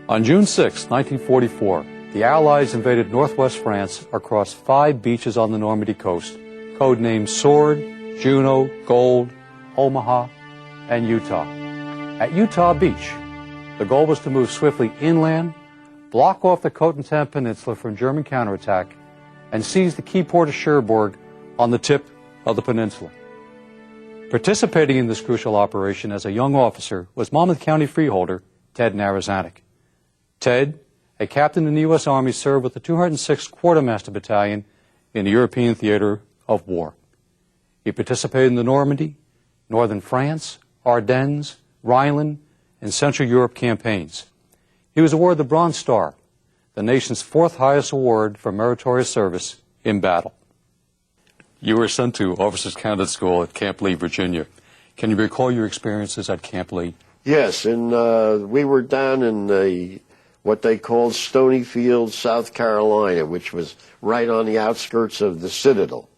On June 6, 1944, the Allies invaded northwest France across 5 beaches on the Normandy coast, codenamed Sword, Juno, Gold, Omaha, and Utah. At Utah Beach, the goal was to move swiftly inland, block off the Cotentin Peninsula from German counterattack, and seize the key port of Cherbourg on the tip of the peninsula. Participating in this crucial operation as a young officer was Monmouth County freeholder Ted Narozanick. Ted, a captain in the U.S. Army, served with the 206th Quartermaster Battalion in the European theater of war. He participated in the Normandy, Northern France, Ardennes, Rhineland, and Central Europe campaigns. He was awarded the Bronze Star, the nation's 4th highest award for meritorious service in battle. You were sent to Officers Candidate School at Camp Lee, Virginia. Can you recall your experiences at Camp Lee? Yes, and we were down in what they called Stonyfield, South Carolina, which was right on the outskirts of the Citadel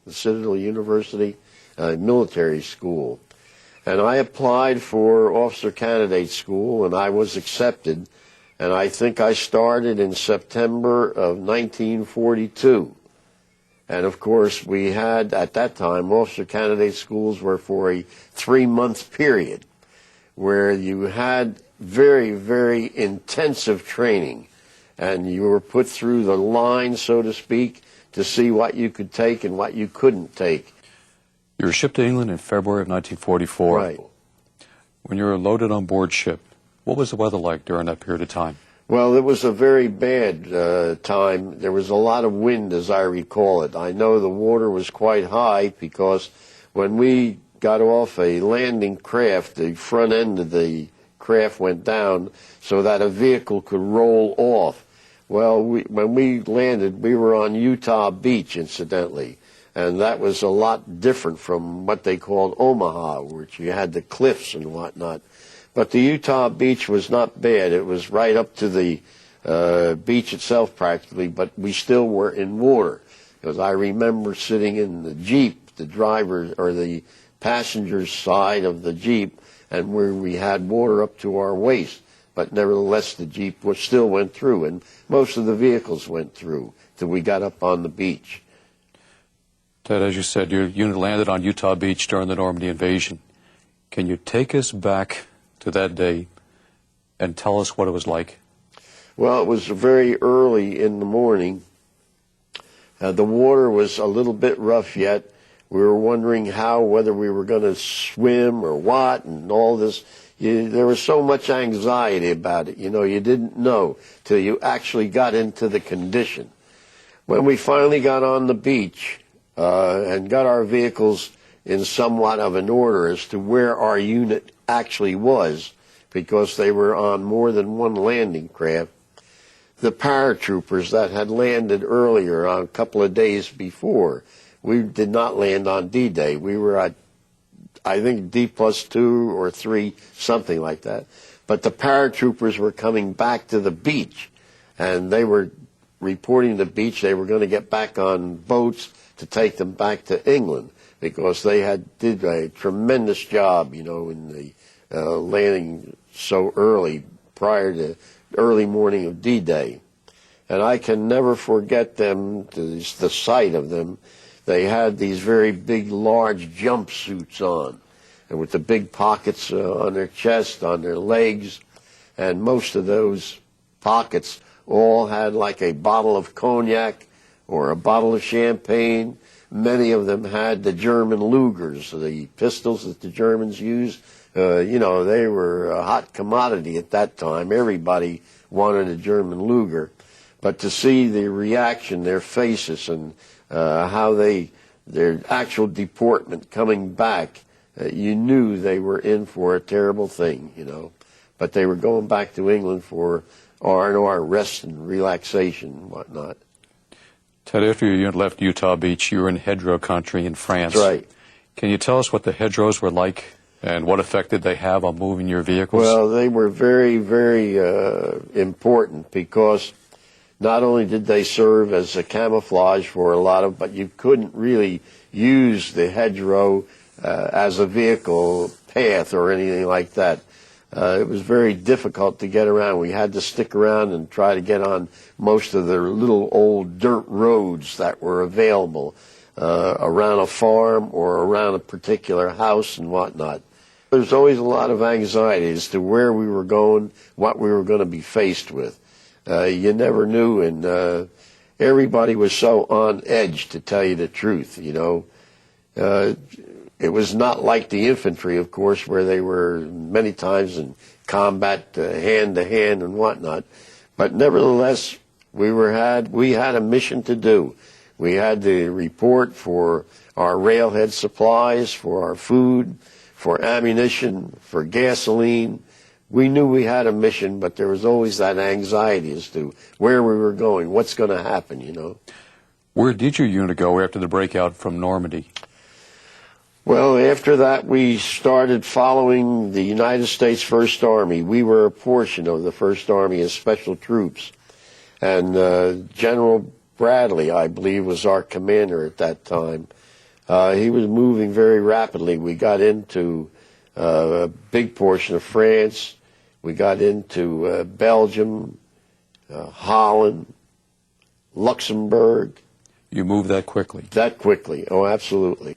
University military school. And I applied for Officer Candidate School, and I was accepted. And I think I started in September of 1942. And of course, we had, at that time, Officer Candidate Schools were for a 3-month period where you had very, very intensive training. And you were put through the line, so to speak, to see what you could take and what you couldn't take. You were shipped to England in February of 1944. Right. When you were loaded on board ship, what was the weather like during that period of time? Well, it was a very bad time. There was a lot of wind, as I recall it. I know the water was quite high because when we got off a landing craft, the front end of the craft went down so that a vehicle could roll off. Well, when we landed, we were on Utah Beach, incidentally, and that was a lot different from what they called Omaha, which you had the cliffs and whatnot. But the Utah Beach was not bad. It was right up to the beach itself practically, but we still were in water. Because I remember sitting in the Jeep, the driver or the passenger's side of the Jeep, and where we had water up to our waist. But nevertheless, the Jeep still went through, and most of the vehicles went through till we got up on the beach. Ted, as you said, your unit landed on Utah Beach during the Normandy invasion. Can you take us back to that day and tell us what it was like? Well, it was very early in the morning. The water was a little bit rough yet. We were wondering whether we were going to swim or what, and all this. There was so much anxiety about it. You know, you didn't know till you actually got into the condition. When we finally got on the beach and got our vehicles in somewhat of an order as to where our unit actually was, because they were on more than one landing craft, the paratroopers that had landed earlier on a couple of days before, we did not land on D-Day. We were at, I think, D+2 or 3, something like that. But the paratroopers were coming back to the beach, and they were reporting the beach. They were going to get back on boats to take them back to England, because they did a tremendous job, you know, in the landing so early, prior to early morning of D-Day. And I can never forget them, the sight of them. They had these very big, large jumpsuits on, and with the big pockets on their chest, on their legs, and most of those pockets all had like a bottle of cognac or a bottle of champagne. Many of them had the German Lugers, the pistols that the Germans used. You know, they were a hot commodity at that time. Everybody wanted a German Luger. But to see the reaction, their faces, and how their actual deportment coming back, you knew they were in for a terrible thing, you know. But they were going back to England for R&R, rest and relaxation and whatnot. Ted, after your unit left Utah Beach, you were in hedgerow country in France. That's right. Can you tell us what the hedgerows were like and what effect did they have on moving your vehicles? Well, they were very, very important, because not only did they serve as a camouflage for a lot of, but you couldn't really use the hedgerow as a vehicle path or anything like that. It was very difficult to get around. We had to stick around and try to get on most of the little old dirt roads that were available around a farm or around a particular house and whatnot. There's always a lot of anxiety as to where we were going, what we were going to be faced with. You never knew, and everybody was so on edge, to tell you the truth, you know. It was not like the infantry, of course, where they were many times in combat hand to hand and whatnot. But nevertheless, we had a mission to do. We had to report for our railhead supplies, for our food, for ammunition, for gasoline. We knew we had a mission, but there was always that anxiety as to where we were going, what's going to happen, you know. Where did your unit go after the breakout from Normandy? Well, after that, we started following the United States First Army. We were a portion of the First Army as Special Troops. And General Bradley, I believe, was our commander at that time. He was moving very rapidly. We got into a big portion of France. We got into Belgium, Holland, Luxembourg. You moved that quickly? That quickly, oh, absolutely.